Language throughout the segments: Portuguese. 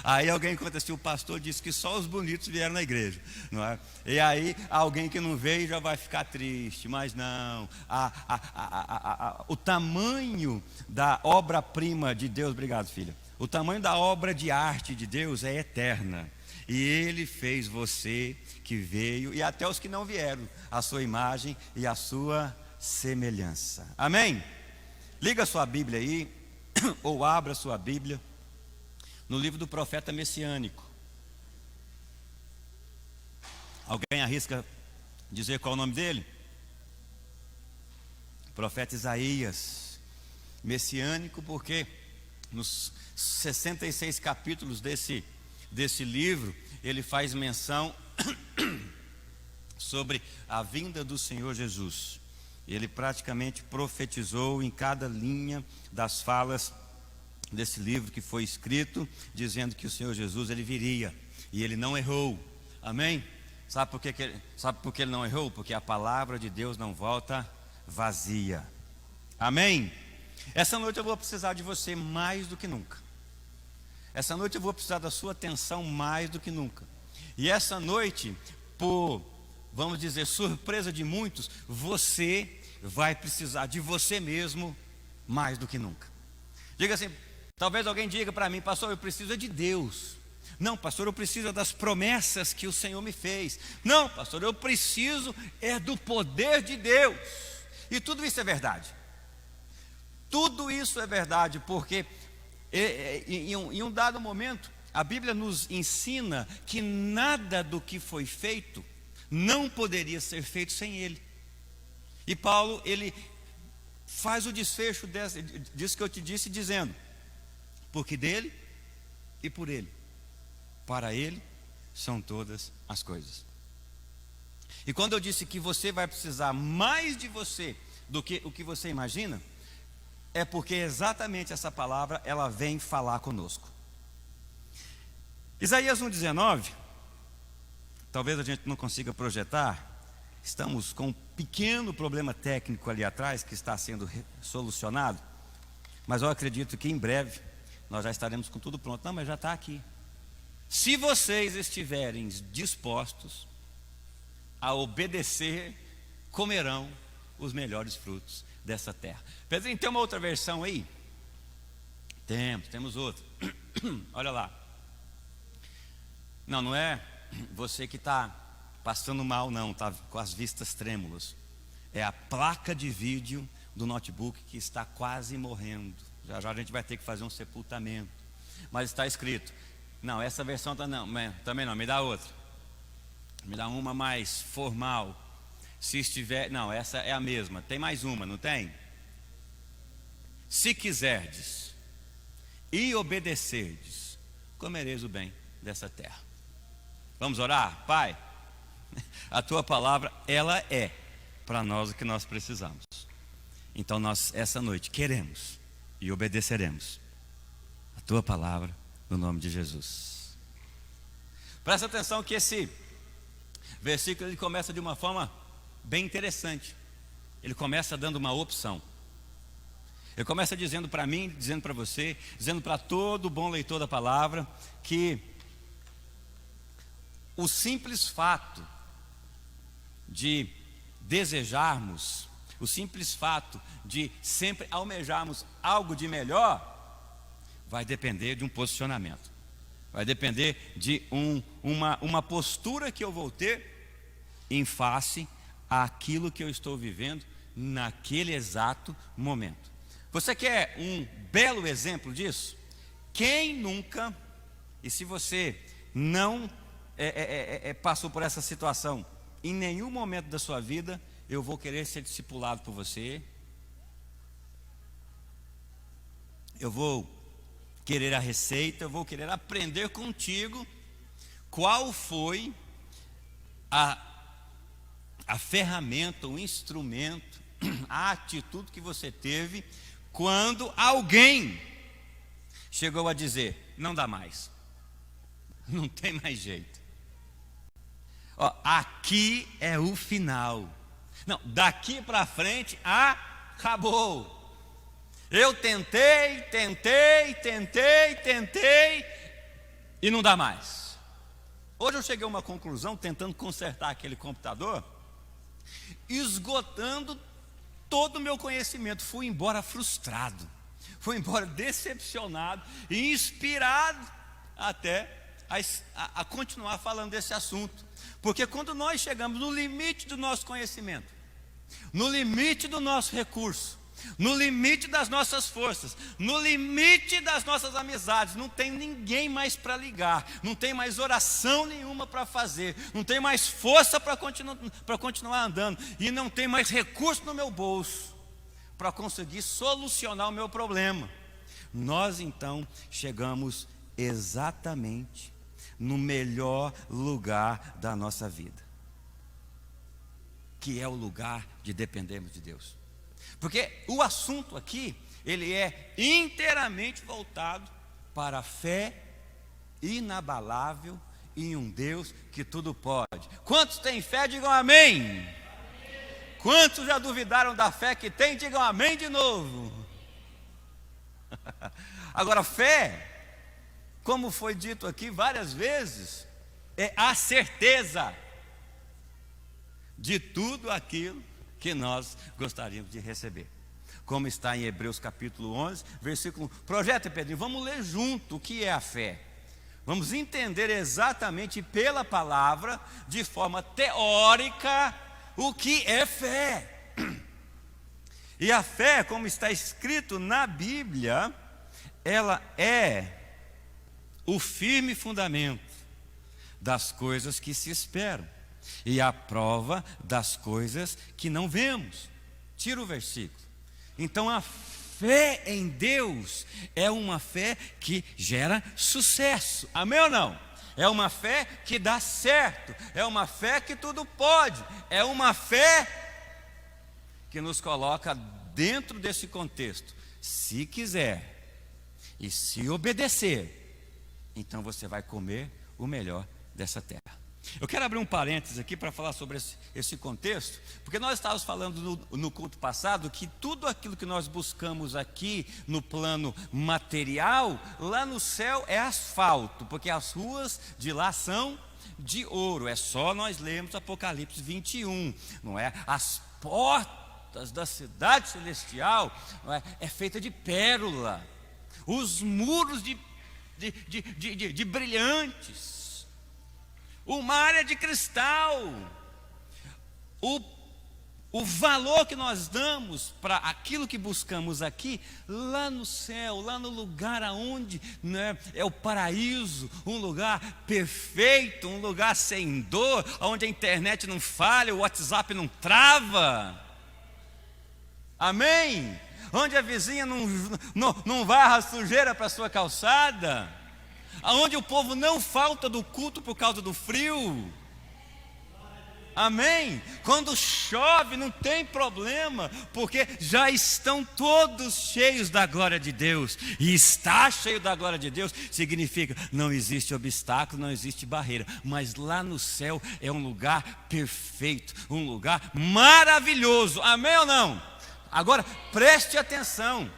Aí alguém conta assim: o pastor disse que só os bonitos vieram na igreja, não é? E aí alguém que não veio já vai ficar triste. Mas não, o tamanho da obra-prima de Deus, obrigado filha, o tamanho da obra de arte de Deus é eterna. E Ele fez você que veio, e até os que não vieram, a sua imagem e a sua semelhança. Amém? Liga a sua Bíblia aí, ou abra a sua Bíblia no livro do profeta messiânico. Alguém arrisca dizer qual é o nome dele? Profeta Isaías. Messiânico porque nos 66 capítulos desse livro, ele faz menção sobre a vinda do Senhor Jesus. Ele praticamente profetizou em cada linha das falas desse livro que foi escrito, dizendo que o Senhor Jesus ele viria, e ele não errou. Amém? Sabe por que ele não errou? Porque a palavra de Deus não volta vazia. Amém? Essa noite eu vou precisar de você mais do que nunca. Essa noite eu vou precisar da sua atenção mais do que nunca. E essa noite, por, vamos dizer, surpresa de muitos, você vai precisar de você mesmo mais do que nunca. Diga assim, talvez alguém diga para mim: pastor, eu preciso de Deus. Não, pastor, eu preciso das promessas que o Senhor me fez. Não, pastor, eu preciso do poder de Deus. E tudo isso é verdade. Tudo isso é verdade, porque em um dado momento, a Bíblia nos ensina que nada do que foi feito não poderia ser feito sem Ele. E Paulo, ele faz o desfecho disso que eu te disse, dizendo: porque dele e por ele, para ele são todas as coisas. E quando eu disse que você vai precisar mais de você do que o que você imagina, é porque exatamente essa palavra, ela vem falar conosco. Isaías 1,19, talvez a gente não consiga projetar, estamos com um pequeno problema técnico ali atrás, que está sendo solucionado, mas eu acredito que em breve nós já estaremos com tudo pronto. Não, mas já está aqui. Se vocês estiverem dispostos a obedecer, comerão os melhores frutos dessa terra. Pedrinho, tem uma outra versão aí? Temos outra. Olha lá. Não é você que está passando mal, não, está com as vistas trêmulas. É a placa de vídeo do notebook que está quase morrendo. Já já a gente vai ter que fazer um sepultamento. Mas está escrito. Não, essa versão também não, me dá outra. Me dá uma mais formal. Se estiver, não, essa é a mesma. Tem mais uma, não tem? Se quiserdes e obedecerdes, comereis o bem dessa terra. Vamos orar? Pai, a tua palavra, ela é para nós o que nós precisamos. Então nós, essa noite, queremos e obedeceremos a tua palavra, no nome de Jesus. Presta atenção que esse versículo ele começa de uma forma bem interessante. Ele começa dando uma opção. Ele começa dizendo para mim, dizendo para você, dizendo para todo bom leitor da palavra, que o simples fato de desejarmos, o simples fato de sempre almejarmos algo de melhor, vai depender de um posicionamento. Vai depender de uma postura que eu vou ter em face àquilo que eu estou vivendo naquele exato momento. Você quer um belo exemplo disso? Quem nunca, e se você não passou por essa situação, em nenhum momento da sua vida, eu vou querer ser discipulado por você, eu vou querer a receita, eu vou querer aprender contigo qual foi a ferramenta, o instrumento, a atitude que você teve quando alguém chegou a dizer: não dá mais, não tem mais jeito. Ó, aqui é o final. Não, daqui para frente acabou. Eu tentei e não dá mais. Hoje eu cheguei a uma conclusão, tentando consertar aquele computador, esgotando todo o meu conhecimento. Fui embora frustrado, fui embora decepcionado e inspirado até a continuar falando desse assunto. Porque quando nós chegamos no limite do nosso conhecimento, no limite do nosso recurso, no limite das nossas forças, no limite das nossas amizades, não tem ninguém mais para ligar, não tem mais oração nenhuma para fazer, não tem mais força para continuar andando, e não tem mais recurso no meu bolso para conseguir solucionar o meu problema. Nós então chegamos exatamente no melhor lugar da nossa vida, que é o lugar de dependermos de Deus. Porque o assunto aqui, ele é inteiramente voltado para a fé inabalável em um Deus que tudo pode. Quantos têm fé, digam amém. Amém. Quantos já duvidaram da fé que tem, digam amém de novo. Agora, fé, como foi dito aqui várias vezes, é a certeza de tudo aquilo que nós gostaríamos de receber. Como está em Hebreus capítulo 11, versículo 1. Projeta, Pedrinho, vamos ler junto o que é a fé. Vamos entender exatamente pela palavra, de forma teórica, o que é fé. E a fé, como está escrito na Bíblia, ela é o firme fundamento das coisas que se esperam e a prova das coisas que não vemos. Tira o versículo. Então a fé em Deus é uma fé que gera sucesso. Amém ou não? É uma fé que dá certo. É uma fé que tudo pode. É uma fé que nos coloca dentro desse contexto. Se quiser e se obedecer, então você vai comer o melhor dessa terra. Eu quero abrir um parênteses aqui para falar sobre esse contexto, porque nós estávamos falando no culto passado que tudo aquilo que nós buscamos aqui no plano material, lá no céu é asfalto, porque as ruas de lá são de ouro. É só nós lermos Apocalipse 21, não é? As portas da cidade celestial, não é? É feita de pérola, os muros de brilhantes. O mar é de cristal. O valor que nós damos para aquilo que buscamos aqui, lá no céu, lá no lugar aonde, né, é o paraíso, um lugar perfeito, um lugar sem dor, onde a internet não falha, o WhatsApp não trava. Amém? Onde a vizinha não varra a sujeira para a sua calçada. Aonde o povo não falta do culto por causa do frio. Amém? Quando chove não tem problema, porque já estão todos cheios da glória de Deus. E estar cheio da glória de Deus significa não existe obstáculo, não existe barreira. Mas lá no céu é um lugar perfeito, um lugar maravilhoso. Amém ou não? Agora preste atenção.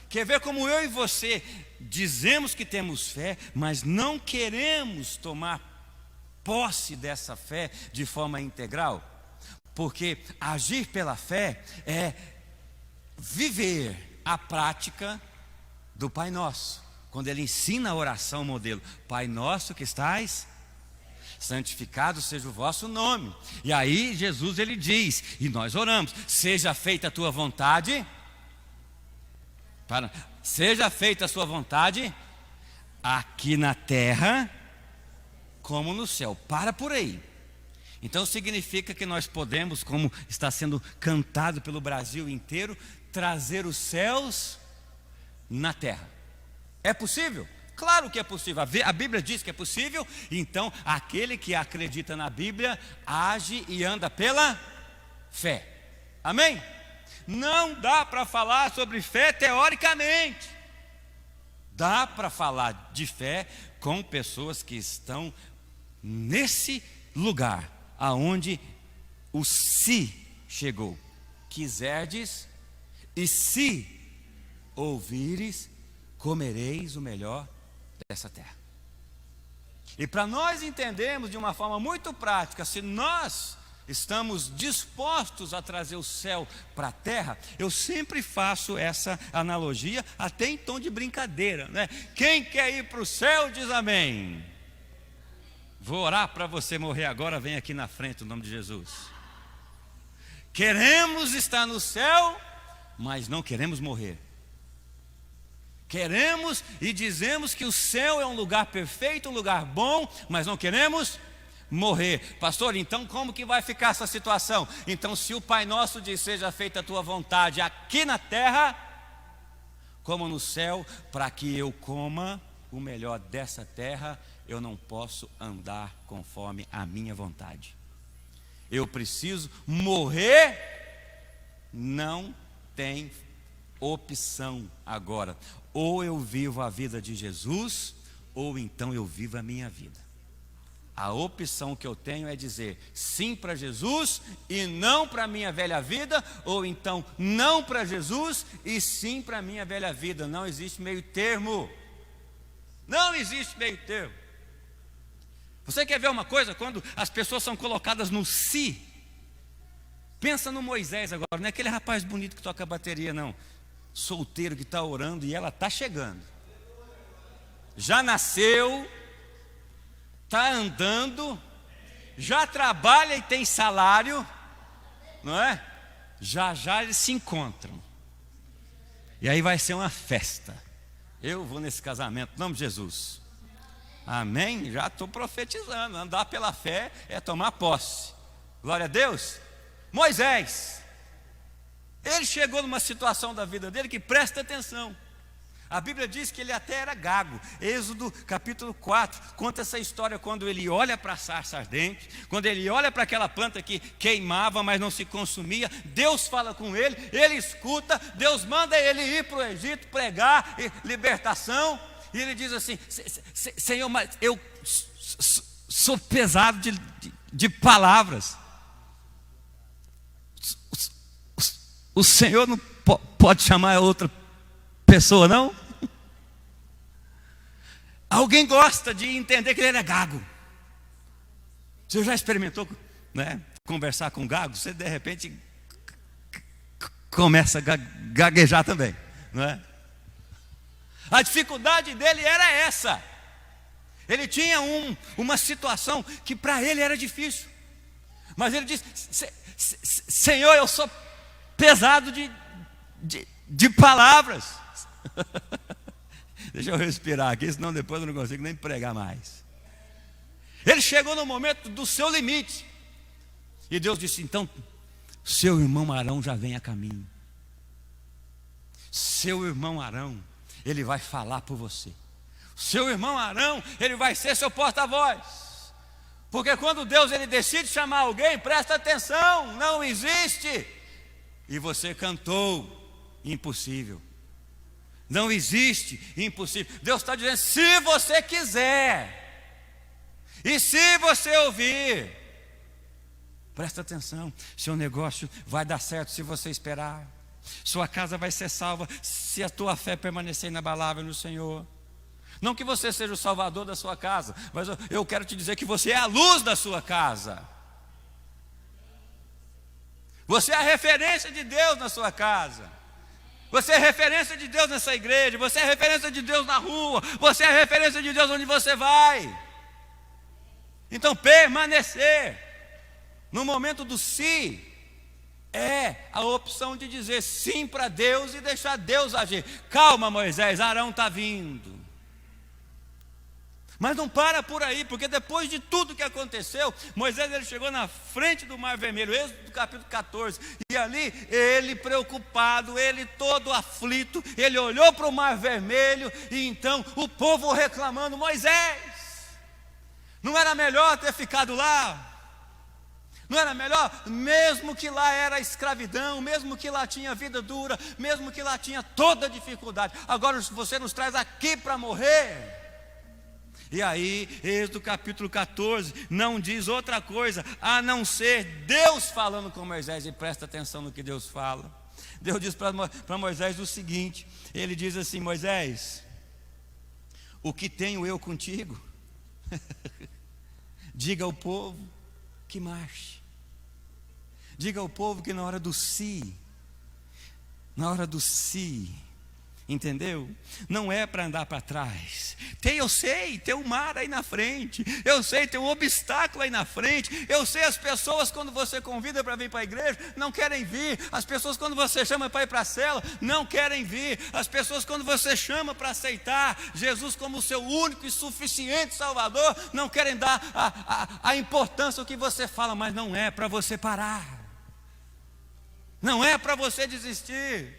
Quer ver como eu e você dizemos que temos fé, mas não queremos tomar posse dessa fé de forma integral? Porque agir pela fé é viver a prática do Pai Nosso. Quando ele ensina a oração modelo, Pai Nosso que estais, santificado seja o vosso nome. E aí Jesus ele diz, e nós oramos, seja feita a tua vontade. Seja feita a sua vontade aqui na terra como no céu. Para por aí. Então significa que nós podemos, como está sendo cantado pelo Brasil inteiro, trazer os céus na terra. É possível? Claro que é possível. A Bíblia diz que é possível. Então aquele que acredita na Bíblia age e anda pela fé. Amém? Não dá para falar sobre fé teoricamente. Dá para falar de fé com pessoas que estão nesse lugar aonde o se chegou. Quiserdes e se ouvires, comereis o melhor dessa terra. E para nós entendermos de uma forma muito prática, se nós estamos dispostos a trazer o céu para a terra, eu sempre faço essa analogia, até em tom de brincadeira, né? Quem quer ir para o céu diz amém. Vou orar para você morrer agora, vem aqui na frente, no nome de Jesus. Queremos estar no céu, mas não queremos morrer. Queremos e dizemos que o céu é um lugar perfeito, um lugar bom, mas não queremos morrer. Pastor, então como que vai ficar essa situação? Então, se o Pai Nosso diz, seja feita a tua vontade aqui na terra, como no céu, para que eu coma o melhor dessa terra, eu não posso andar conforme a minha vontade. Eu preciso morrer, não tem opção agora. Ou eu vivo a vida de Jesus, ou então eu vivo a minha vida. A opção que eu tenho é dizer sim para Jesus e não para a minha velha vida, ou então não para Jesus e sim para a minha velha vida. Não existe meio termo. Não existe meio termo. Você quer ver uma coisa? Quando as pessoas são colocadas no si, pensa no Moisés agora, não é aquele rapaz bonito que toca bateria, não. Solteiro que está orando e ela está chegando. Já nasceu, está andando, já trabalha e tem salário, não é? Já já eles se encontram. E aí vai ser uma festa. Eu vou nesse casamento, em nome de Jesus. Amém? Já estou profetizando. Andar pela fé é tomar posse. Glória a Deus. Moisés, ele chegou numa situação da vida dele que presta atenção. A Bíblia diz que ele até era gago. Êxodo capítulo 4 conta essa história quando ele olha para a sarça ardente, quando ele olha para aquela planta que queimava, mas não se consumia. Deus fala com ele, ele escuta, Deus manda ele ir para o Egito pregar libertação. E ele diz assim: Senhor, mas eu sou pesado de palavras. O Senhor não pode chamar outra pessoa, não? Alguém gosta de entender que ele é gago. Você já experimentou, né, conversar com gago? Você de repente começa a gaguejar também, não é? A dificuldade dele era essa. Ele tinha uma situação que para ele era difícil. Mas ele disse: Senhor, eu sou pesado de palavras. Deixa eu respirar aqui, senão depois eu não consigo nem pregar mais. Ele chegou no momento do seu limite. E Deus disse: então, seu irmão Arão já vem a caminho. Seu irmão Arão, ele vai falar por você. Seu irmão Arão, ele vai ser seu porta-voz. Porque quando Deus ele decide chamar alguém, presta atenção, não existe. E você cantou, impossível. Não existe impossível. Deus está dizendo: se você quiser, e se você ouvir, presta atenção, seu negócio vai dar certo se você esperar. Sua casa vai ser salva se a tua fé permanecer inabalável no Senhor. Não que você seja o salvador da sua casa, mas eu quero te dizer que você é a luz da sua casa. Você é a referência de Deus na sua casa. Você é a referência de Deus nessa igreja. Você é a referência de Deus na rua. Você é a referência de Deus onde você vai. Então, permanecer no momento do sim é a opção de dizer sim para Deus e deixar Deus agir. Calma, Moisés, Arão está vindo. Mas não para por aí, porque depois de tudo que aconteceu, Moisés ele chegou na frente do Mar Vermelho, Êxodo capítulo 14, e ali ele preocupado, ele todo aflito, ele olhou para o Mar Vermelho, e então o povo reclamando: Moisés, não era melhor ter ficado lá? Não era melhor? Mesmo que lá era escravidão, mesmo que lá tinha vida dura, mesmo que lá tinha toda dificuldade, agora você nos traz aqui para morrer. E aí, Êxodo capítulo 14 não diz outra coisa a não ser Deus falando com Moisés. E presta atenção no que Deus fala. Deus diz para Moisés o seguinte, ele diz assim: Moisés, o que tenho eu contigo? Diga ao povo que marche. Diga ao povo que na hora do si, entendeu? Não é para andar para trás. Eu sei, tem um mar aí na frente. Eu sei, tem um obstáculo aí na frente. Eu sei, as pessoas quando você convida para vir para a igreja, não querem vir. As pessoas quando você chama para ir para a cela, não querem vir. As pessoas quando você chama para aceitar Jesus como o seu único e suficiente Salvador, não querem dar a importância ao que você fala. Mas não é para você parar. Não é para você desistir.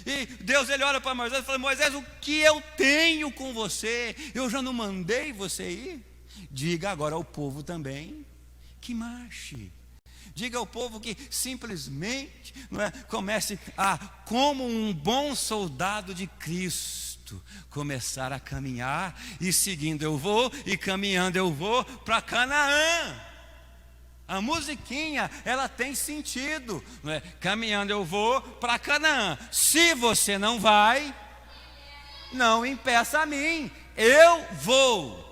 E Deus, ele olha para Moisés e fala: Moisés, o que eu tenho com você? Eu já não mandei você ir? Diga agora ao povo também que marche. Diga ao povo que simplesmente comece a, como um bom soldado de Cristo, começar a caminhar, e seguindo eu vou, e caminhando eu vou para Canaã. A musiquinha, ela tem sentido, não é? Caminhando eu vou para Canaã. Se você não vai, não impeça a mim, eu vou.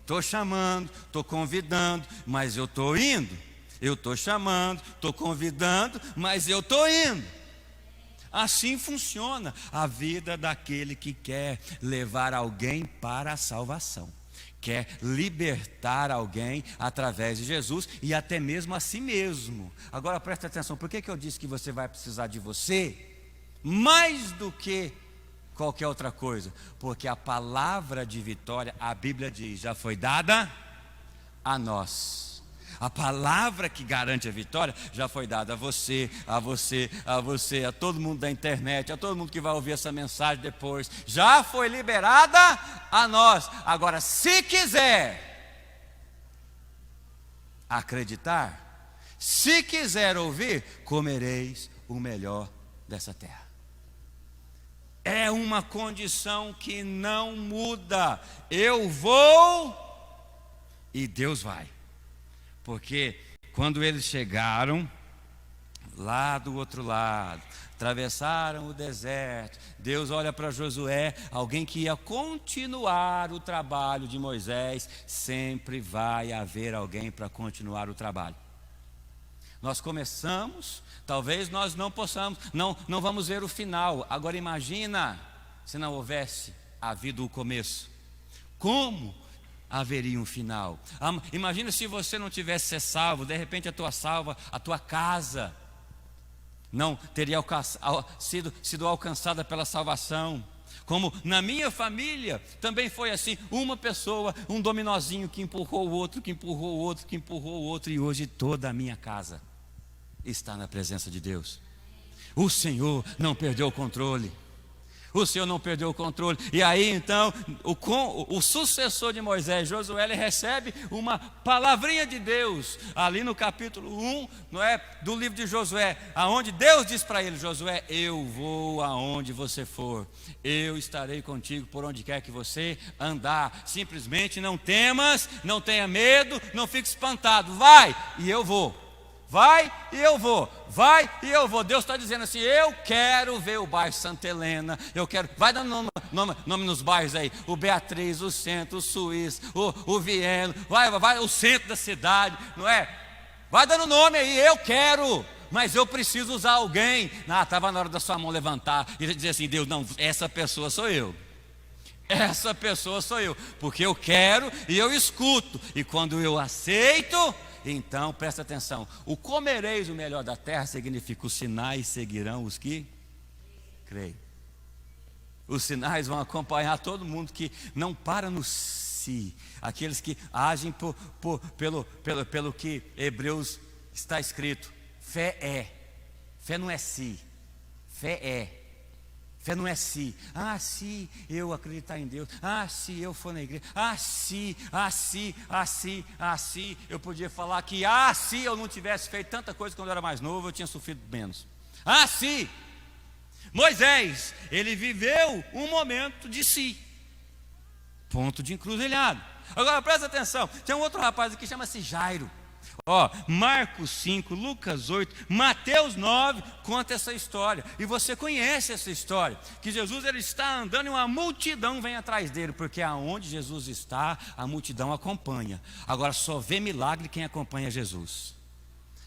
Estou chamando, estou convidando, mas eu estou indo. Eu estou chamando, estou convidando, mas eu estou indo. Assim funciona a vida daquele que quer levar alguém para a salvação. Quer libertar alguém através de Jesus e até mesmo a si mesmo. Agora presta atenção, por que eu disse que você vai precisar de você mais do que qualquer outra coisa? Porque a palavra de vitória, a Bíblia diz, já foi dada a nós. A palavra que garante a vitória já foi dada a você, a todo mundo da internet, a todo mundo que vai ouvir essa mensagem depois. Já foi liberada a nós. Agora, se quiser acreditar, se quiser ouvir, comereis o melhor dessa terra. É uma condição que não muda. Eu vou e Deus vai. Porque quando eles chegaram lá do outro lado, atravessaram o deserto, Deus olha para Josué, alguém que ia continuar o trabalho de Moisés. Sempre vai haver alguém para continuar o trabalho. Nós começamos, talvez nós não possamos, não vamos ver o final. Agora imagina se não houvesse havido o começo. Como haveria um final? Imagina se você não tivesse ser salvo, de repente a tua casa não teria sido alcançada pela salvação. Como na minha família também foi assim, uma pessoa, um dominózinho que empurrou o outro, que empurrou o outro, que empurrou o outro, e hoje toda a minha casa está na presença de Deus. O Senhor não perdeu o controle. O Senhor não perdeu o controle. E aí então o sucessor de Moisés, Josué, ele recebe uma palavrinha de Deus ali no capítulo 1, não é, do livro de Josué, aonde Deus diz para ele: Josué, eu vou aonde você for, eu estarei contigo por onde quer que você andar. Simplesmente não temas, não tenha medo, não fique espantado, vai e eu vou. Vai e eu vou, vai e eu vou. Deus está dizendo assim: eu quero ver o bairro Santa Helena, eu quero, vai dando nome nos bairros aí, o Beatriz, o Centro, o Suíço, o Vieno, vai o centro da cidade, não é? Vai dando nome aí, eu quero, mas eu preciso usar alguém. Estava na hora da sua mão levantar e dizer assim: Deus, não, essa pessoa sou eu. Essa pessoa sou eu, porque eu quero e eu escuto, e quando eu aceito, então presta atenção, o comereis o melhor da terra significa: os sinais seguirão os que creem. Os sinais vão acompanhar todo mundo que não para no si, aqueles que agem pelo que Hebreus está escrito. Fé não é si, fé é. Fé não é se. Se eu acreditar em Deus. Se eu for na igreja. Se eu podia falar que se eu não tivesse feito tanta coisa quando eu era mais novo, eu tinha sofrido menos. Se Moisés, ele viveu um momento de si. Ponto de encruzilhado. Agora presta atenção, tem um outro rapaz aqui que chama-se Jairo. Ó, Marcos 5, Lucas 8, Mateus 9 conta essa história. E você conhece essa história, que Jesus ele está andando e uma multidão vem atrás dele, porque aonde Jesus está, a multidão acompanha. Agora só vê milagre quem acompanha Jesus.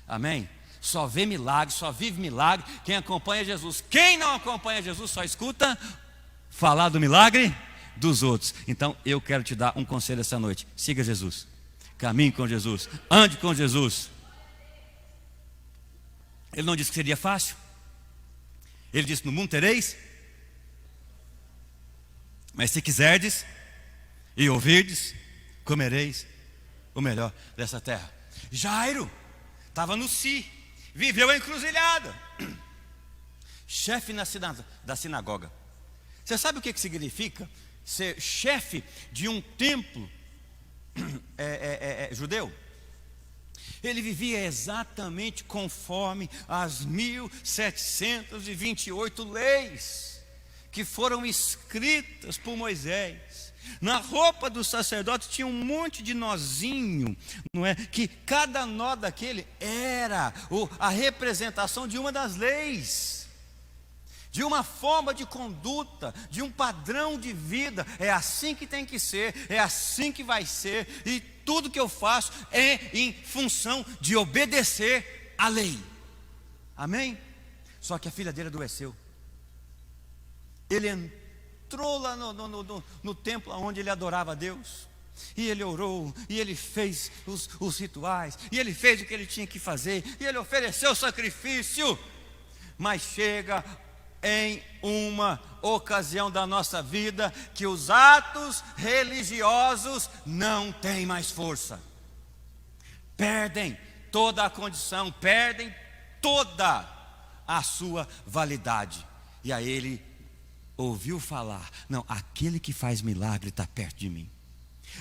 Amém? Só vê milagre, só vive milagre quem acompanha Jesus. Quem não acompanha Jesus só escuta falar do milagre dos outros. Então eu quero te dar um conselho essa noite: siga Jesus. Caminhe com Jesus, ande com Jesus. Ele não disse que seria fácil. Ele disse: no mundo tereis, mas se quiserdes e ouvirdes, comereis o melhor dessa terra. Jairo estava no viveu a encruzilhada, chefe da sinagoga. Você sabe o que significa ser chefe de um templo judeu? Ele vivia exatamente conforme as 1728 leis que foram escritas por Moisés. Na roupa do sacerdote tinha um monte de nozinho, não é? Que cada nó daquele era a representação de uma das leis, de uma forma de conduta, de um padrão de vida. É assim que tem que ser, é assim que vai ser, e tudo que eu faço é em função de obedecer à lei. Amém? Só que a filha dele adoeceu. Ele entrou lá no templo onde ele adorava a Deus, e ele orou, e ele fez os rituais, e ele fez o que ele tinha que fazer, e ele ofereceu o sacrifício. Mas chega em uma ocasião da nossa vida que os atos religiosos não têm mais força, perdem toda a condição, perdem toda a sua validade. E aí ele ouviu falar: não, aquele que faz milagre está perto de mim,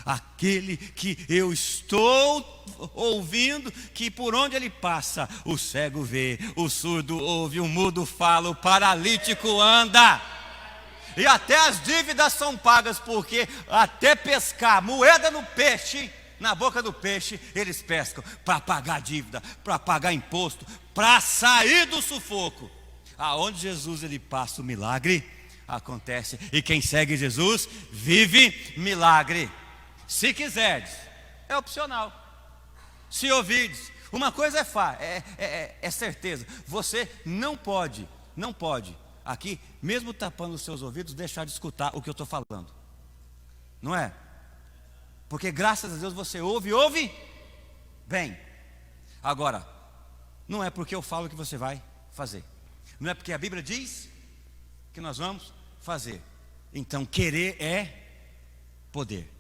aquele que eu estou ouvindo, que por onde ele passa, o cego vê, o surdo ouve, o mudo fala, o paralítico anda, e até as dívidas são pagas, porque até pescar moeda no peixe, na boca do peixe, eles pescam para pagar dívida, para pagar imposto, para sair do sufoco. Aonde Jesus ele passa, o milagre acontece, e quem segue Jesus vive milagre. Se quiserdes, é opcional. Se ouvirdes, uma coisa é certeza: você não pode, aqui, mesmo tapando os seus ouvidos, deixar de escutar o que eu estou falando, não é? Porque graças a Deus você ouve bem. Agora, não é porque eu falo que você vai fazer, não é porque a Bíblia diz que nós vamos fazer. Então querer é poder.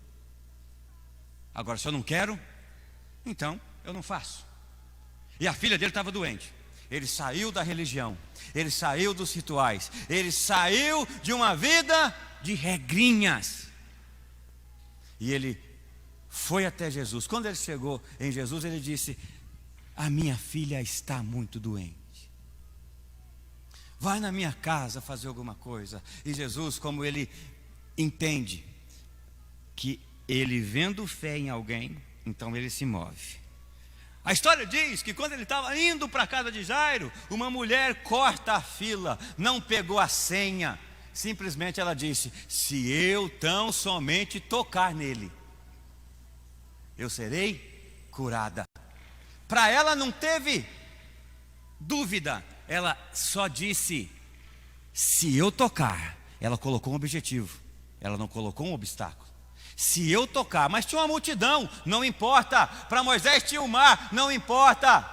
Agora, se eu não quero, então eu não faço. E a filha dele estava doente. Ele saiu da religião, ele saiu dos rituais, ele saiu de uma vida de regrinhas, e ele foi até Jesus. Quando ele chegou em Jesus, ele disse: a minha filha está muito doente, vai na minha casa fazer alguma coisa. E Jesus, como ele entende que ele vendo fé em alguém, então ele se move. A história diz que quando ele estava indo para a casa de Jairo, uma mulher corta a fila, não pegou a senha, simplesmente ela disse: se eu tão somente tocar nele, eu serei curada. Para ela não teve dúvida, ela só disse: se eu tocar. Ela colocou um objetivo, ela não colocou um obstáculo. Se eu tocar, mas tinha uma multidão, não importa. Para Moisés tinha o mar, não importa.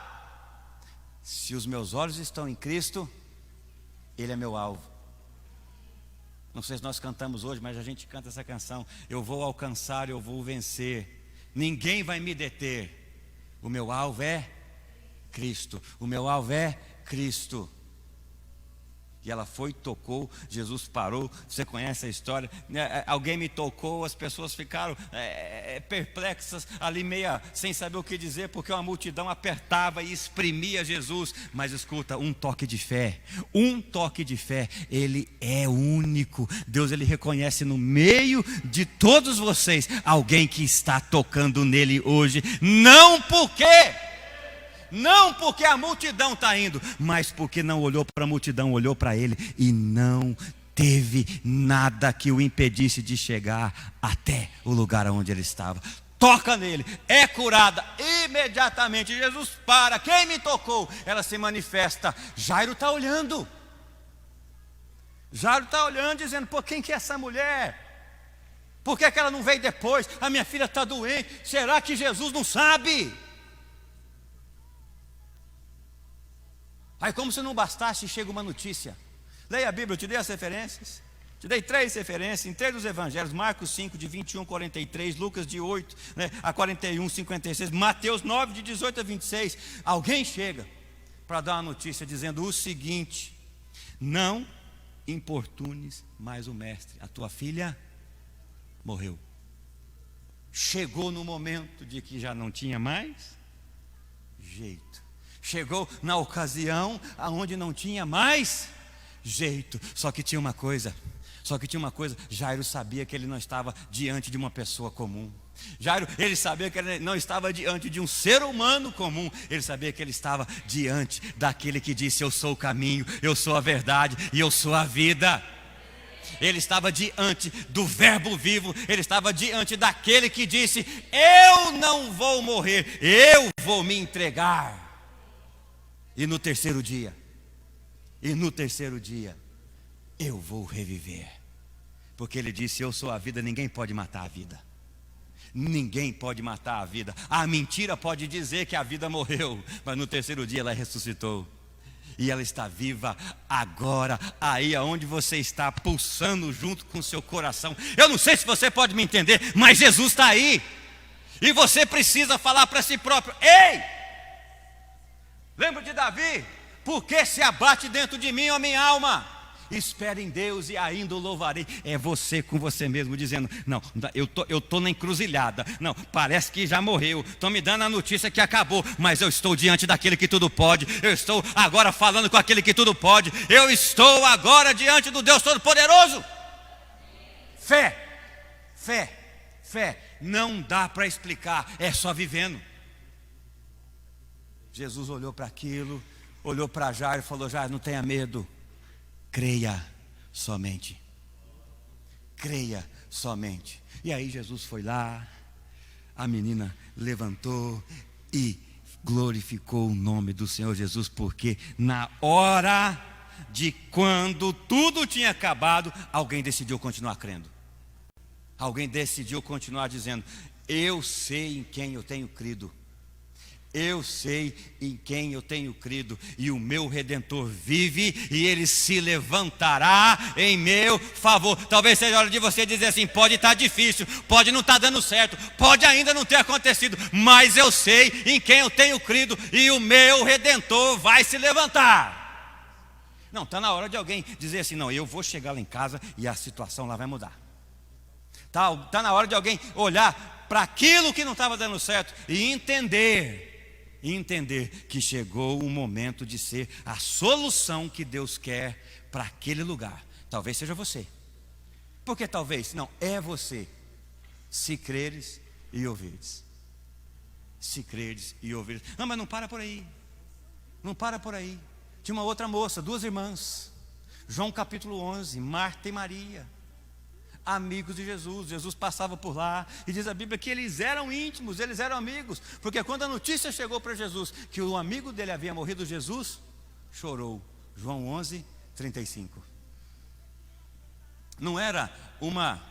Se os meus olhos estão em Cristo, Ele é meu alvo. Não sei se nós cantamos hoje, mas a gente canta essa canção: eu vou alcançar, eu vou vencer, ninguém vai me deter. O meu alvo é Cristo, o meu alvo é Cristo. E ela foi, tocou, Jesus parou. Você conhece a história? Alguém me tocou, as pessoas ficaram perplexas, ali meia sem saber o que dizer, porque uma multidão apertava e exprimia Jesus. Mas escuta, um toque de fé, ele é único. Deus, ele reconhece no meio de todos vocês alguém que está tocando nele hoje. Não porque a multidão está indo, mas porque não olhou para a multidão, olhou para ele e não teve nada que o impedisse de chegar até o lugar onde ele estava. Toca nele, é curada imediatamente. Jesus para, quem me tocou? Ela se manifesta. Jairo está olhando, dizendo: pô, quem que é essa mulher? Por que ela não veio depois? A minha filha está doente, será que Jesus não sabe? Aí, como se não bastasse, chega uma notícia. Leia a Bíblia, eu te dei as referências. Te dei 3 referências em 3 dos evangelhos: Marcos 5, de 21 a 43, Lucas de 8 a 41, 56, Mateus 9, de 18 a 26. Alguém chega para dar uma notícia dizendo o seguinte: não importunes mais o mestre, a tua filha morreu. Chegou no momento de que já não tinha mais jeito. Chegou na ocasião aonde não tinha mais jeito. Só que tinha uma coisa. Jairo sabia que ele não estava diante de uma pessoa comum. Jairo, ele sabia que ele não estava diante de um ser humano comum. Ele sabia que ele estava diante daquele que disse: eu sou o caminho, eu sou a verdade e eu sou a vida. Ele estava diante do verbo vivo. Ele estava diante daquele que disse: eu não vou morrer, eu vou me entregar. E no terceiro dia, eu vou reviver. Porque ele disse: eu sou a vida, ninguém pode matar a vida. Ninguém pode matar a vida. A mentira pode dizer que a vida morreu, mas no terceiro dia ela ressuscitou. E ela está viva agora, aí aonde você está, pulsando junto com o seu coração. Eu não sei se você pode me entender, mas Jesus está aí. E você precisa falar para si próprio: ei! Lembra de Davi? Por que se abate dentro de mim a minha alma? Espere em Deus e ainda o louvarei. É você com você mesmo dizendo: não, eu tô na encruzilhada. Não, parece que já morreu. Estão me dando a notícia que acabou, mas eu estou diante daquele que tudo pode. Eu estou agora falando com aquele que tudo pode. Eu estou agora diante do Deus Todo-Poderoso. Fé. Não dá para explicar, é só vivendo. Jesus olhou para aquilo, olhou para Jairo e falou: Jairo, não tenha medo, creia somente. E aí Jesus foi lá, a menina levantou e glorificou o nome do Senhor Jesus, porque na hora de quando tudo tinha acabado, alguém decidiu continuar crendo. Alguém decidiu continuar dizendo: eu sei em quem eu tenho crido. E o meu Redentor vive, e ele se levantará em meu favor. Talvez seja a hora de você dizer assim: pode estar difícil, pode não estar dando certo, pode ainda não ter acontecido, mas eu sei em quem eu tenho crido, e o meu Redentor vai se levantar. Não, está na hora de alguém dizer assim: não, eu vou chegar lá em casa e a situação lá vai mudar. Está na hora de alguém olhar para aquilo que não estava dando certo e entender que chegou o momento de ser a solução que Deus quer para aquele lugar. Talvez seja você. Porque talvez, não, é você. Se creres e ouvires. Não, mas não para por aí. Tinha uma outra moça, 2 irmãs. João capítulo 11, Marta e Maria, amigos de Jesus. Jesus passava por lá, e diz a Bíblia que eles eram íntimos, eles eram amigos, porque quando a notícia chegou para Jesus que o amigo dele havia morrido, Jesus chorou. João 11, 35. Não era uma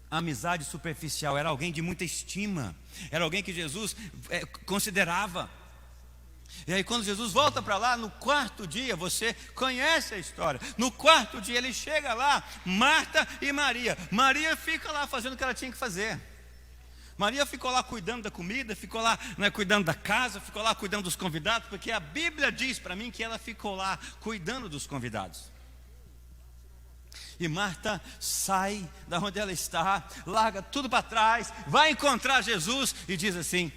amizade superficial, era alguém de muita estima, era alguém que Jesus considerava. E aí quando Jesus volta para lá, no 4º dia, você conhece a história, no 4º dia ele chega lá, Marta e Maria. Maria fica lá fazendo o que ela tinha que fazer. Maria ficou lá cuidando da comida, ficou lá, né, cuidando da casa, ficou lá cuidando dos convidados, porque a Bíblia diz para mim que ela ficou lá cuidando dos convidados. E Marta sai da onde ela está, larga tudo para trás, vai encontrar Jesus e diz assim: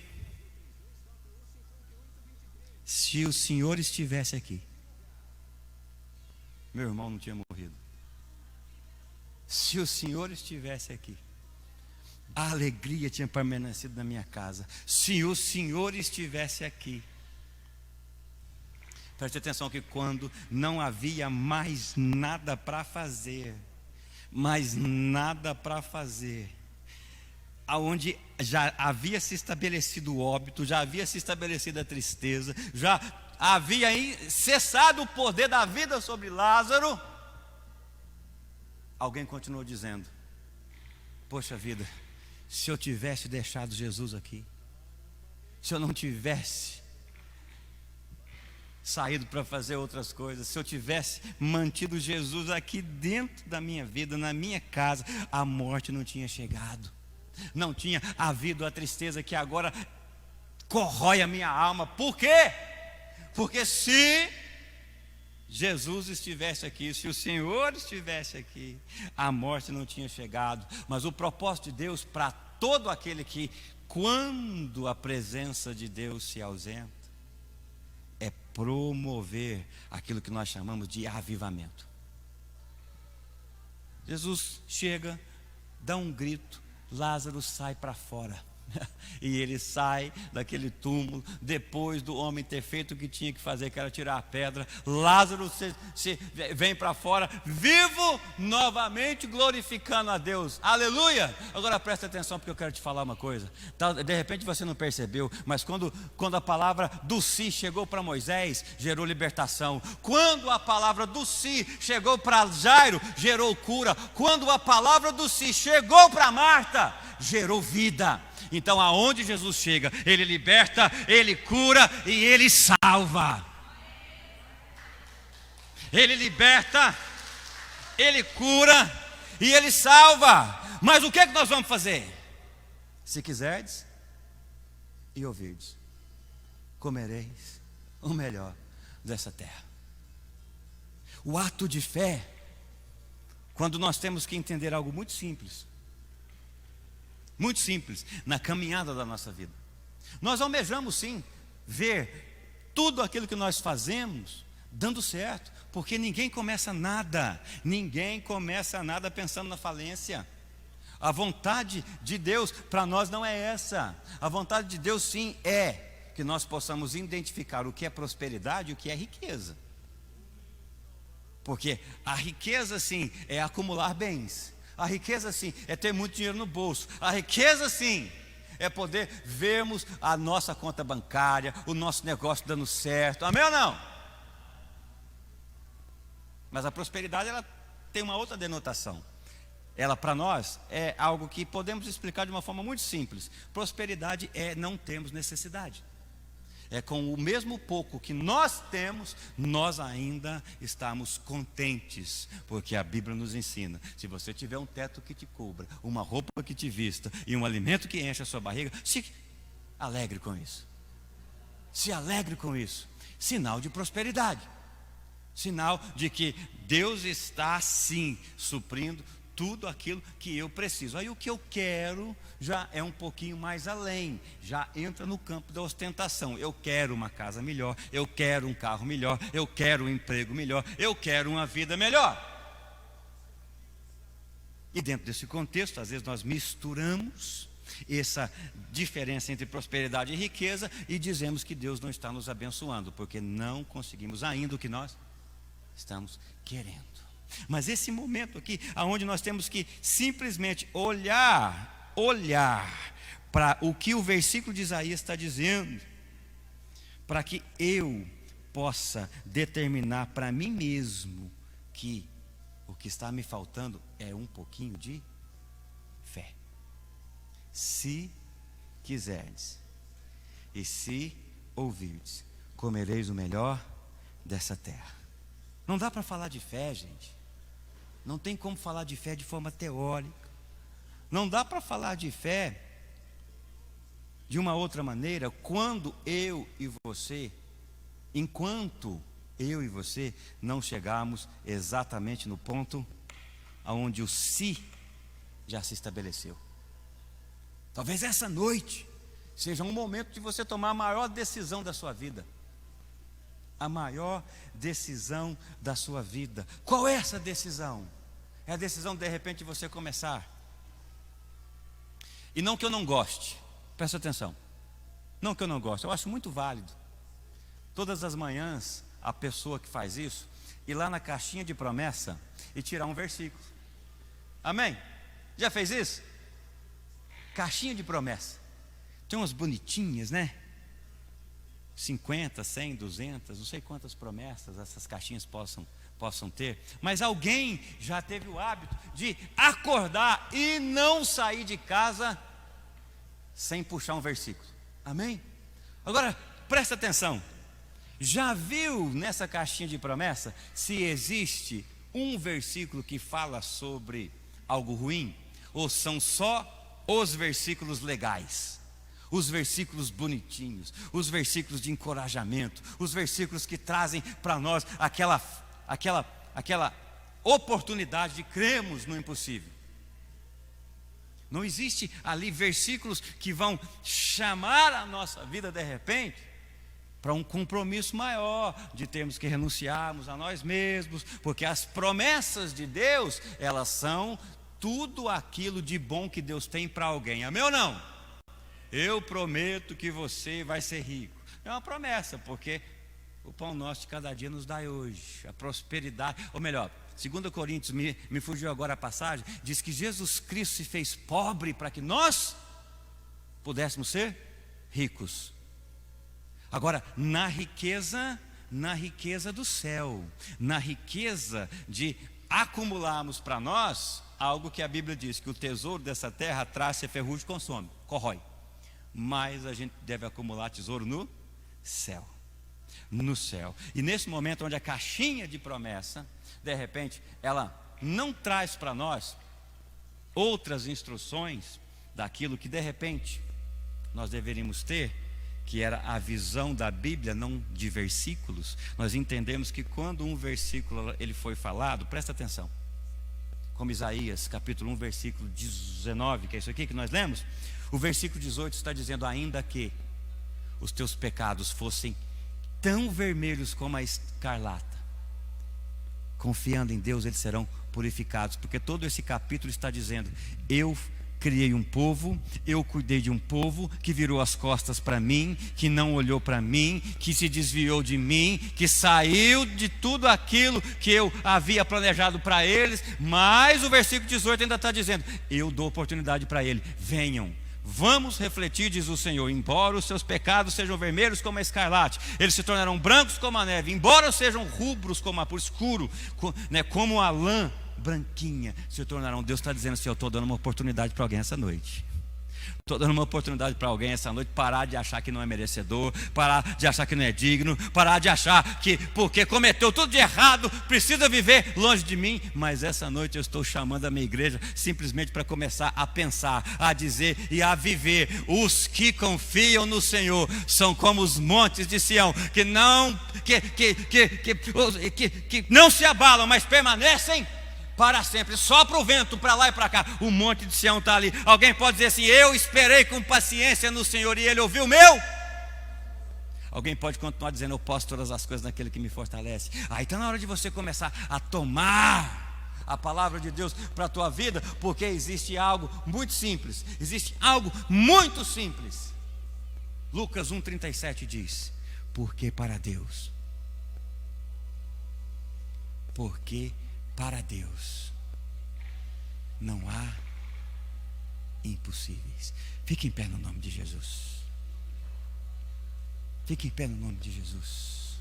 se o Senhor estivesse aqui, meu irmão não tinha morrido. Se o Senhor estivesse aqui, a alegria tinha permanecido na minha casa. Se o Senhor estivesse aqui. Preste atenção que quando não havia mais nada para fazer, aonde já havia se estabelecido o óbito, já havia se estabelecido a tristeza, já havia cessado o poder da vida sobre Lázaro, alguém continuou dizendo: poxa vida, se eu tivesse deixado Jesus aqui, se eu não tivesse saído para fazer outras coisas, se eu tivesse mantido Jesus aqui dentro da minha vida, na minha casa, a morte não tinha chegado, não tinha havido a tristeza que agora corrói a minha alma. Por quê? Porque se Jesus estivesse aqui, se o Senhor estivesse aqui, a morte não tinha chegado. Mas o propósito de Deus para todo aquele que, quando a presença de Deus se ausenta, é promover aquilo que nós chamamos de avivamento. Jesus chega, dá um grito, Lázaro sai para fora. E ele sai daquele túmulo, depois do homem ter feito o que tinha que fazer, que era tirar a pedra. Lázaro vem para fora, vivo novamente, glorificando a Deus. Aleluia! Agora presta atenção, porque eu quero te falar uma coisa. De repente você não percebeu, mas quando a palavra do sim chegou para Moisés, gerou libertação. Quando a palavra do sim chegou para Jairo, gerou cura. Quando a palavra do sim chegou para Marta, gerou vida. Então aonde Jesus chega, Ele liberta, Ele cura e Ele salva. Ele liberta, Ele cura e Ele salva. Mas o que é que nós vamos fazer? Se quiserdes e ouvirdes, comereis o melhor dessa terra. O ato de fé, quando nós temos que entender algo muito simples, na caminhada da nossa vida. Nós almejamos sim ver tudo aquilo que nós fazemos dando certo, porque ninguém começa nada pensando na falência. A vontade de Deus para nós não é essa. A vontade de Deus sim é que nós possamos identificar o que é prosperidade e o que é riqueza. Porque a riqueza sim é acumular bens. A riqueza sim é ter muito dinheiro no bolso. A riqueza sim é poder vermos a nossa conta bancária, o nosso negócio dando certo. Amém ou não? Mas a prosperidade, ela tem uma outra denotação. Ela para nós é algo que podemos explicar de uma forma muito simples. Prosperidade é não termos necessidade. É com o mesmo pouco que nós temos, nós ainda estamos contentes, porque a Bíblia nos ensina: se você tiver um teto que te cubra, uma roupa que te vista e um alimento que enche a sua barriga, se alegre com isso. Se alegre com isso. Sinal de prosperidade. Sinal de que Deus está sim suprindo tudo aquilo que eu preciso. Aí o que eu quero já é um pouquinho mais além, já entra no campo da ostentação. Eu quero uma casa melhor, eu quero um carro melhor, eu quero um emprego melhor, eu quero uma vida melhor. E dentro desse contexto, às vezes nós misturamos essa diferença entre prosperidade e riqueza e dizemos que Deus não está nos abençoando, porque não conseguimos ainda o que nós estamos querendo. Mas esse momento aqui, aonde nós temos que simplesmente olhar para o que o versículo de Isaías está dizendo, para que eu possa determinar para mim mesmo que o que está me faltando é um pouquinho de fé. Se quiserdes e se ouvirdes, comereis o melhor dessa terra. Não dá para falar de fé, gente. Não tem como falar de fé de forma teórica. Não dá para falar de fé de uma outra maneira, enquanto eu e você não chegarmos exatamente no ponto aonde o se já se estabeleceu. Talvez essa noite seja um momento de você tomar a maior decisão da sua vida. A maior decisão da sua vida. Qual é essa decisão? É a decisão de repente de você começar. E não que eu não goste, presta atenção. Não que eu não goste, eu acho muito válido. Todas as manhãs, a pessoa que faz isso, ir lá na caixinha de promessa e tirar um versículo. Amém? Já fez isso? Caixinha de promessa. Tem umas bonitinhas, né? 50, 100, 200, não sei quantas promessas essas caixinhas possam ter. Mas alguém já teve o hábito de acordar e não sair de casa sem puxar um versículo. Amém? Agora, presta atenção. Já viu nessa caixinha de promessa se existe um versículo que fala sobre algo ruim? Ou são só os versículos legais? Os versículos bonitinhos, os versículos de encorajamento, os versículos que trazem para nós aquela oportunidade de crermos no impossível. Não existe ali versículos que vão chamar a nossa vida de repente para um compromisso maior, de termos que renunciarmos a nós mesmos, porque as promessas de Deus, elas são tudo aquilo de bom que Deus tem para alguém. Amém ou não? Eu prometo que você vai ser rico. É uma promessa, porque o pão nosso de cada dia nos dá hoje. A prosperidade, ou melhor, 2 Coríntios, me fugiu agora a passagem, diz que Jesus Cristo se fez pobre para que nós pudéssemos ser ricos. Agora, na riqueza do céu, na riqueza de acumularmos para nós algo que a Bíblia diz, que o tesouro dessa terra traça, ferrugem, consome, corrói. Mas a gente deve acumular tesouro no céu. No céu. E nesse momento onde a caixinha de promessa, de repente, ela não traz para nós outras instruções daquilo que de repente nós deveríamos ter, que era a visão da Bíblia, não de versículos. Nós entendemos que quando um versículo ele foi falado, presta atenção, como Isaías capítulo 1 versículo 19, que é isso aqui que nós lemos, o versículo 18 está dizendo: ainda que os teus pecados fossem tão vermelhos como a escarlata, confiando em Deus eles serão purificados. Porque todo esse capítulo está dizendo: eu criei um povo, eu cuidei de um povo que virou as costas para mim, que não olhou para mim, que se desviou de mim, que saiu de tudo aquilo que eu havia planejado para eles. Mas o versículo 18 ainda está dizendo: eu dou oportunidade para ele, venham, vamos refletir, diz o Senhor. Embora os seus pecados sejam vermelhos como a escarlate, eles se tornarão brancos como a neve. Embora sejam rubros como a escuro, como a lã branquinha, se tornarão. Deus está dizendo assim: eu estou dando uma oportunidade para alguém essa noite. Estou dando uma oportunidade para alguém essa noite parar de achar que não é merecedor, parar de achar que não é digno, parar de achar que porque cometeu tudo de errado precisa viver longe de mim. Mas essa noite eu estou chamando a minha igreja simplesmente para começar a pensar, a dizer e a viver. Os que confiam no Senhor são como os montes de Sião, que não se abalam, mas permanecem para sempre. Sopra o vento para lá e para cá, o monte de Sião está ali. Alguém pode dizer assim: eu esperei com paciência no Senhor e Ele ouviu o meu. Alguém pode continuar dizendo: eu posso todas as coisas naquele que me fortalece. Aí está na hora de você começar a tomar a palavra de Deus para a tua vida, porque existe algo muito simples. Existe algo muito simples. Lucas 1,37 diz: porque para Deus não há impossíveis. Fique em pé no nome de Jesus. Fique em pé no nome de Jesus.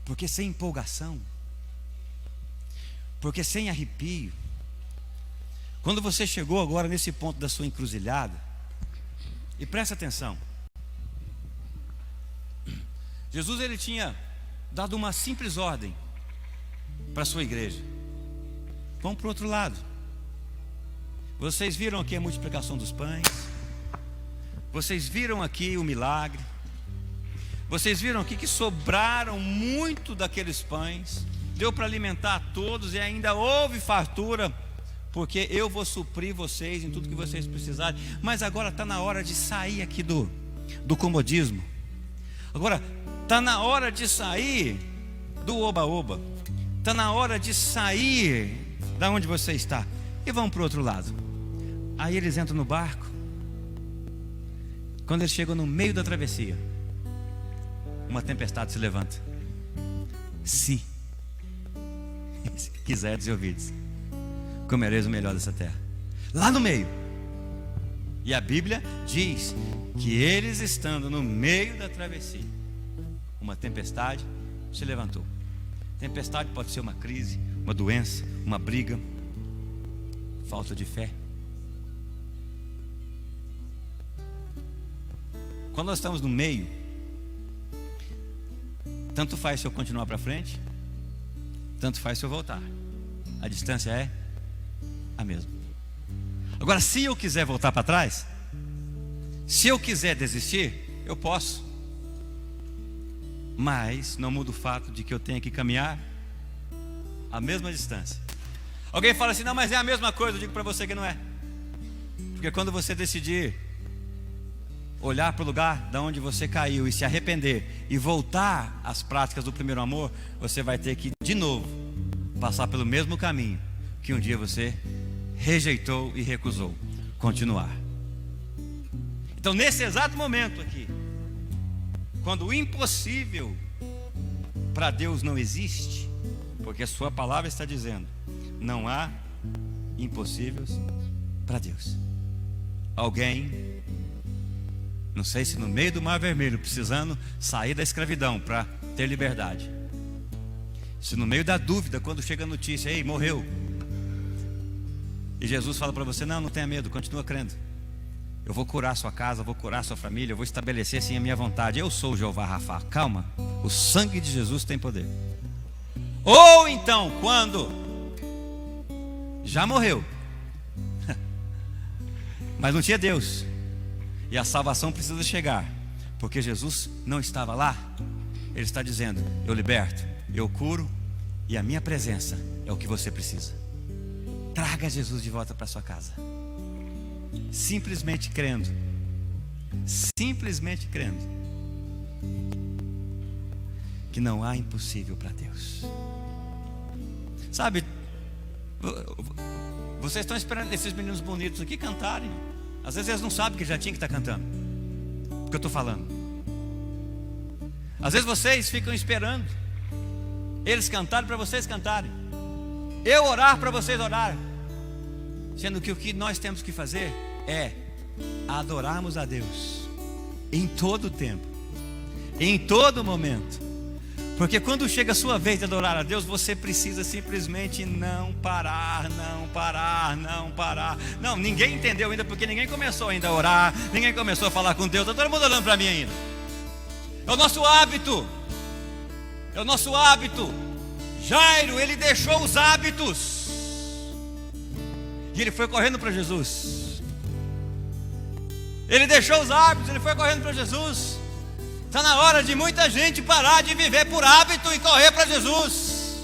Porque sem empolgação, porque sem arrepio, quando você chegou agora nesse ponto da sua encruzilhada, e presta atenção, Jesus ele tinha dado uma simples ordem para a sua igreja: vão para o outro lado, Vocês viram aqui a multiplicação dos pães? Vocês viram aqui o milagre? Vocês viram aqui que sobraram muito daqueles pães? Deu para alimentar a todos e ainda houve fartura, porque eu vou suprir vocês em tudo que vocês precisarem. Mas agora está na hora de sair aqui do comodismo. Agora está na hora de sair do oba-oba. Está na hora de sair da onde você está e vão para o outro lado. Aí eles entram no barco. Quando eles chegam no meio da travessia, uma tempestade se levanta. Se quiserdes e ouvides, comereis o melhor dessa terra. Lá no meio. E a Bíblia diz que eles estando no meio da travessia, uma tempestade se levantou. Tempestade pode ser uma crise, uma doença, uma briga, falta de fé. Quando nós estamos no meio, tanto faz se eu continuar para frente, tanto faz se eu voltar. A distância é a mesma. Agora, se eu quiser voltar para trás, se eu quiser desistir, eu posso. Mas não muda o fato de que eu tenho que caminhar a mesma distância. Alguém fala assim, não, mas é a mesma coisa. Eu digo para você que não é. Porque quando você decidir olhar para o lugar da onde você caiu e se arrepender e voltar às práticas do primeiro amor, você vai ter que de novo passar pelo mesmo caminho que um dia você rejeitou e recusou. Continuar. Então, nesse exato momento aqui, quando o impossível para Deus não existe, porque a sua palavra está dizendo, não há impossíveis para Deus. Alguém, não sei se no meio do Mar Vermelho, precisando sair da escravidão para ter liberdade, se no meio da dúvida, quando chega a notícia, ei, morreu, e Jesus fala para você, não tenha medo, continua crendo, eu vou curar sua casa, vou curar sua família, eu vou estabelecer sim a minha vontade, eu sou o Jeová Rafa. Calma, o sangue de Jesus tem poder. Ou então, quando já morreu, mas não tinha Deus, e a salvação precisa chegar, porque Jesus não estava lá, Ele está dizendo, eu liberto, eu curo, e a minha presença é o que você precisa. Traga Jesus de volta para sua casa. Simplesmente crendo. Simplesmente crendo que não há impossível para Deus. Sabe, vocês estão esperando esses meninos bonitos aqui cantarem. Às vezes eles não sabem que já tinha que estar cantando, porque eu estou falando. Às vezes vocês ficam esperando eles cantarem para vocês cantarem, eu orar para vocês orarem, sendo que o que nós temos que fazer é adorarmos a Deus em todo tempo, em todo momento. Porque quando chega a sua vez de adorar a Deus, você precisa simplesmente não parar, não parar, não parar. Não, ninguém entendeu ainda, porque ninguém começou ainda a orar, ninguém começou a falar com Deus. Está todo mundo olhando para mim ainda. É o nosso hábito. É o nosso hábito. Jairo, ele deixou os hábitos e ele foi correndo para Jesus. Ele deixou os hábitos, ele foi correndo para Jesus. Está na hora de muita gente parar de viver por hábito e correr para Jesus.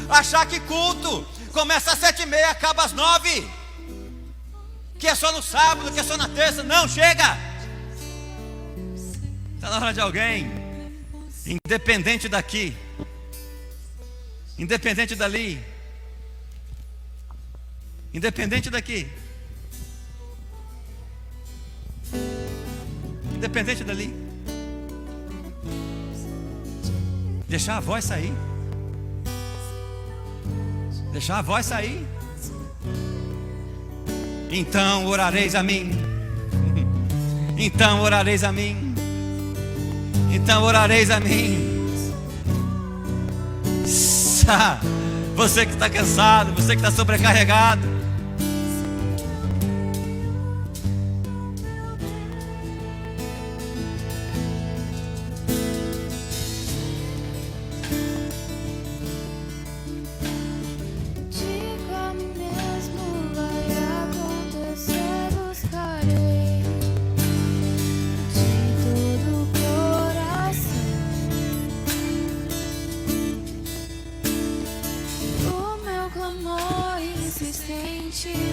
Achar que culto começa às 7h30, acaba às 9h, que é só no sábado, que é só na terça. Não, chega. Está na hora de alguém, independente daqui, independente dali, independente daqui, independente dali, deixar a voz sair. Deixar a voz sair. Então orareis a mim. Então orareis a mim. Então orareis a mim. Você que está cansado, você que está sobrecarregado, digo a mim mesmo, vai ti.